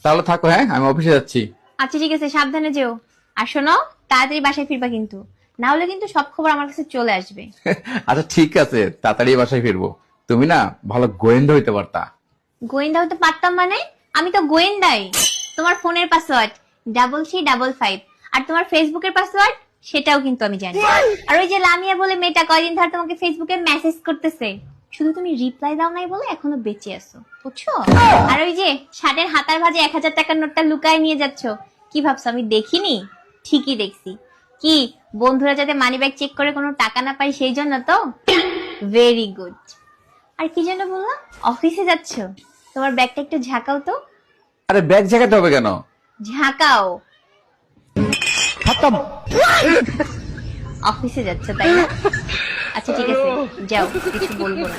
তাহলে থাকো, হ্যাঁ আমি অফিসে যাচ্ছি। আচ্ছা ঠিক আছে, সাবধানে যেও। আর শোনো, তাড়াতাড়ি বাসায় ফিরবা কিন্তু, না হলে কিন্তু সব খবর আমার কাছে চলে আসবে। আচ্ছা ঠিক আছে, তাড়াতাড়ি বাসায় ফিরবো। তুমি না ভালো গোয়েন্দা হইতে পারতা। গোয়েন্দা হতে পারতাম মানে? আমি তো গোয়েন্দাই। তোমার ফোনের পাসওয়ার্ড 3355, আর তোমার ফেসবুকের পাসওয়ার্ড সেটাও কিন্তু আমি জানি। আর ওই যে লামিয়া বলে মেয়েটা কয়দিন ধরে তোমাকে ফেসবুকে মেসেজ করতেছে, শুধু তুমি রিপ্লাই দাও নাই বলে এখনো বেঁচে আছো, বুঝছো? আর ওই যে শার্টের হাতার ভাঁজে 1000 টাকার নোটটা লুকায় নিয়ে যাচ্ছ, কি ভাবছো আমি দেখিনি? ঠিকই দেখছি। কি বন্ধুরা যাতে মানিব্যাগ চেক করে কোনো টাকা না পাই সেই জন্য তো? Very good. আর কি যেন বললাম, অফিসে যাচ্ছ? তোমার ব্যাগটা একটু ঝাঁকাও তো। আরে ব্যাগ ঝাঁকাতে হবে কেন? ঝাঁকাও। অফিসে যাচ্ছ তাই না? আচ্ছা ঠিক আছে, যাও, কিছু বলবো না।